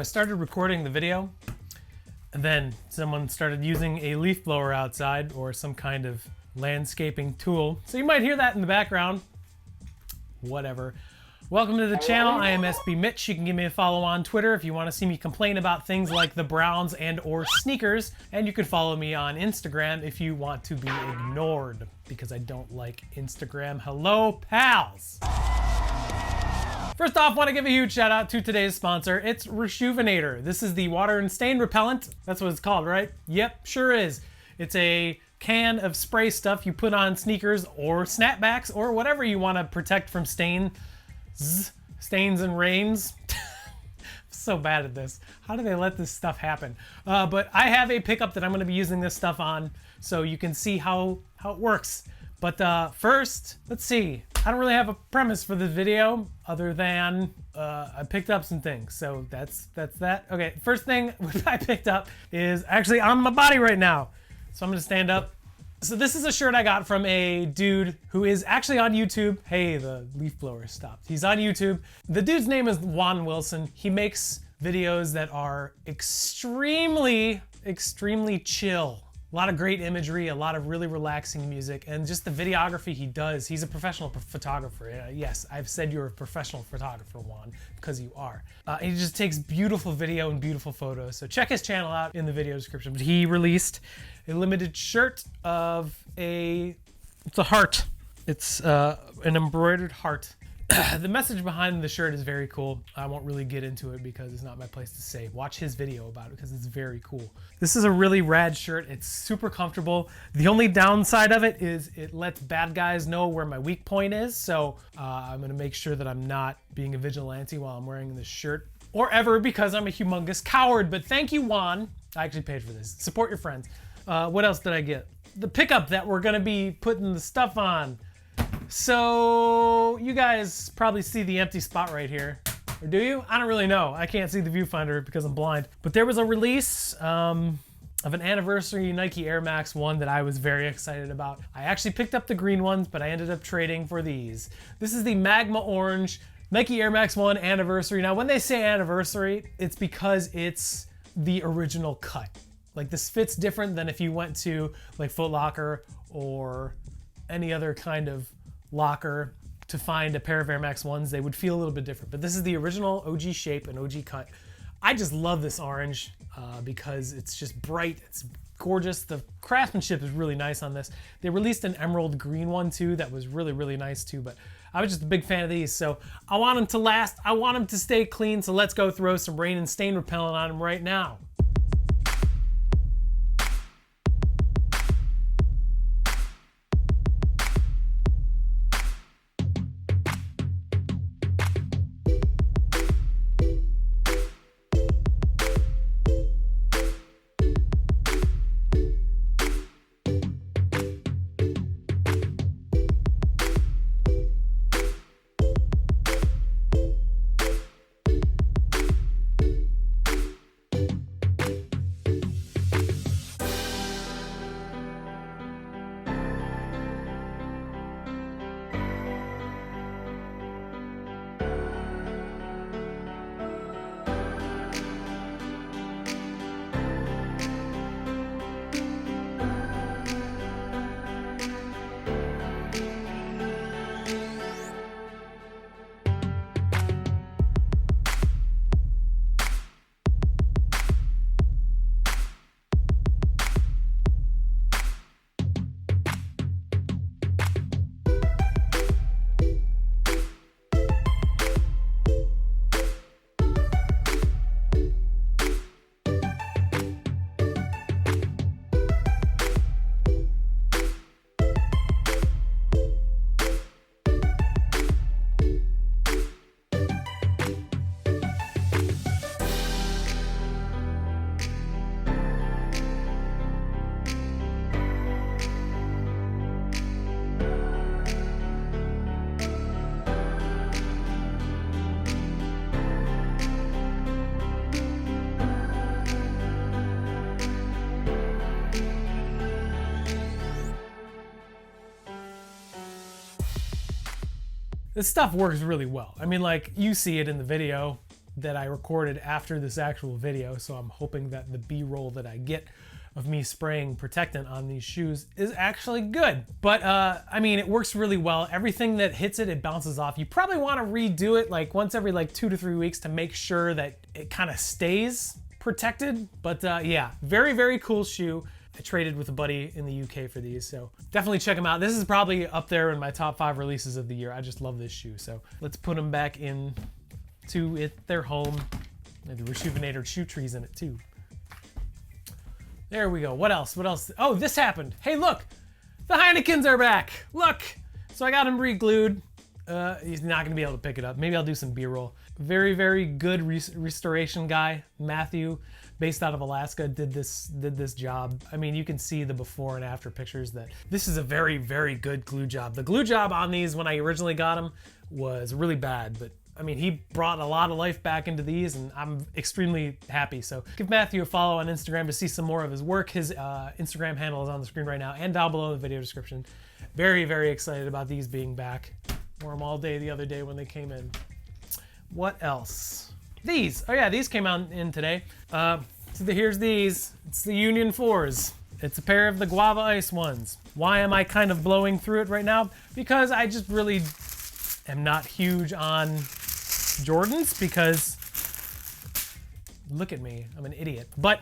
I started recording the video, and then someone started using a leaf blower outside or some kind of landscaping tool. So you might hear that in the background. Whatever. Welcome to the channel. I am SB Mitch. You can give me a follow on Twitter if you want to see me complain about things like the Browns and or sneakers. And you can follow me on Instagram if you want to be ignored, because I don't like Instagram. Hello, pals. First off, want to give a huge shout out to today's sponsor. It's Rejuvenator. This is the water and stain repellent. That's what it's called, right? Yep, sure is. It's a can of spray stuff you put on sneakers or snapbacks or whatever you want to protect from stains and rains. So bad at this. How do they let this stuff happen? But I have a pickup that I'm going to be using this stuff on, so you can see how it works. But first, let's see. I don't really have a premise for this video other than I picked up some things. So that's that. Okay, first thing I picked up is actually on my body right now. So I'm gonna stand up. So this is a shirt I got from a dude who is actually on YouTube. Hey, the leaf blower stopped. He's on YouTube. The dude's name is Juan Wilson. He makes videos that are extremely chill. A lot of great imagery, a lot of really relaxing music, and just the videography he does. He's a professional photographer. Yes, I've said you're a professional photographer, Juan, because you are. He just takes beautiful video and beautiful photos. So check his channel out in the video description. But he released a limited shirt of it's a heart. It's an embroidered heart. The message behind the shirt is very cool. I won't really get into it because it's not my place to say. Watch his video about it because it's very cool. This is a really rad shirt. It's super comfortable. The only downside of it is it lets bad guys know where my weak point is. So I'm gonna make sure that I'm not being a vigilante while I'm wearing this shirt or ever, because I'm a humongous coward. But thank you, Juan. I actually paid for this. Support your friends. What else did I get? The pickup that we're gonna be putting the stuff on. So you guys probably see the empty spot right here. Or do you? I don't really know. I can't see the viewfinder because I'm blind. But there was a release of an anniversary Nike Air Max 1 that I was very excited about. I actually picked up the green ones, but I ended up trading for these. This is the Magma Orange Nike Air Max 1 anniversary. Now when they say anniversary, it's because it's the original cut. Like, this fits different than if you went to like Foot Locker or any other kind of locker to find a pair of Air Max 1s. They would feel a little bit different, but this is the original OG shape and OG cut. I just love this orange because it's just bright, it's gorgeous. The craftsmanship is really nice on this. They released an emerald green one too that was really nice too, but I was just a big fan of these. So I want them to last, I want them to stay clean, so let's go throw some rain and stain repellent on them right now. This stuff works really well. I mean, like, you see it in the video. that I recorded after this actual video, so I'm hoping that the B-roll that I get of me spraying protectant on these shoes is actually good. But I mean, it works really well. Everything that hits it, it bounces off. You probably want to redo it like once every like 2 to 3 weeks to make sure that it kind of stays protected. But yeah, very, very cool shoe. I traded with a buddy in the UK for these, so definitely check them out. This is probably up there in my top 5 releases of the year. I just love this shoe. So let's put them back in to their home. And the Rejuvenator shoe trees in it too. There we go. What else? What else? Oh, this happened. Hey, look, the Heinekens are back. Look. So I got him re-glued. He's not gonna be able to pick it up. Maybe I'll do some B-roll. Very, very good restoration guy, Matthew, based out of Alaska, did this job. I mean, you can see the before and after pictures that this is a very, very good glue job. The glue job on these when I originally got them was really bad, but I mean, he brought a lot of life back into these, and I'm extremely happy. So give Matthew a follow on Instagram to see some more of his work. His Instagram handle is on the screen right now and down below in the video description. Very, very excited about these being back. Wore them all day the other day when they came in. What else? These. Oh yeah, these came out in today. So here's these. It's the Union 4s. It's a pair of the Guava Ice ones. Why am I kind of blowing through it right now? Because I just really am not huge on Jordans, because look at me, I'm an idiot. But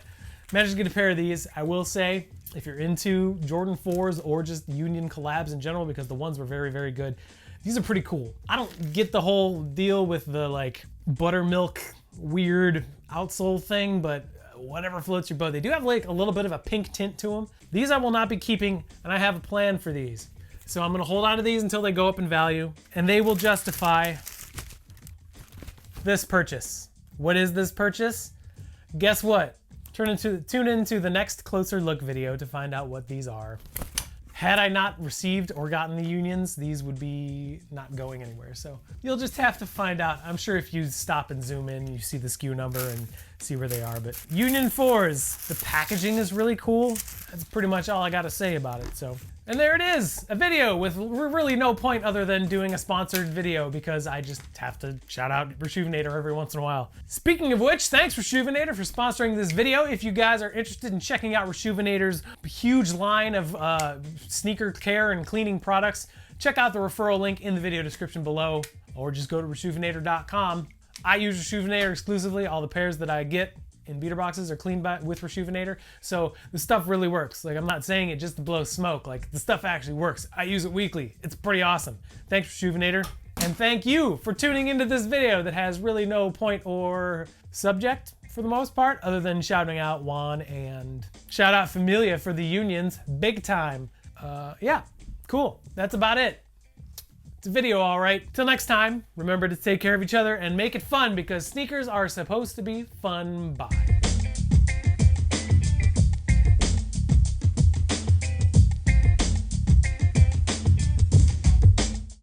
managed to get a pair of these. I will say, if you're into Jordan 4s or just Union collabs in general, because the ones were very, very good, these are pretty cool. I don't get the whole deal with the like buttermilk weird outsole thing, but whatever floats your boat. They do have like a little bit of a pink tint to them. These I will not be keeping, and I have a plan for these. So I'm gonna hold on to these until they go up in value, and they will justify this purchase. What is this purchase? Guess what? Tune into the next closer look video to find out what these are. Had I not received or gotten the Unions, these would be not going anywhere. So you'll just have to find out. I'm sure if you stop and zoom in, you see the SKU number and see where they are. But Union 4s, the packaging is really cool. That's pretty much all I gotta say about it. So, and there it is, a video with really no point other than doing a sponsored video, because I just have to shout out Rejuvenator every once in a while. Speaking of which, thanks Rejuvenator for sponsoring this video. If you guys are interested in checking out Rejuvenator's huge line of sneaker care and cleaning products, check out the referral link in the video description below, or just go to rejuvenator.com. I use Rejuvenator exclusively. All the pairs that I get in beater boxes are cleaned with Rejuvenator, so the stuff really works. Like, I'm not saying it just to blow smoke. Like, the stuff actually works. I use it weekly. It's pretty awesome. Thanks, Rejuvenator. And thank you for tuning into this video that has really no point or subject for the most part, other than shouting out Juan and shout out Familia for the Unions. Big time. Yeah, cool. That's about it. It's a video, all right. Till next time, remember to take care of each other and make it fun, because sneakers are supposed to be fun. Bye.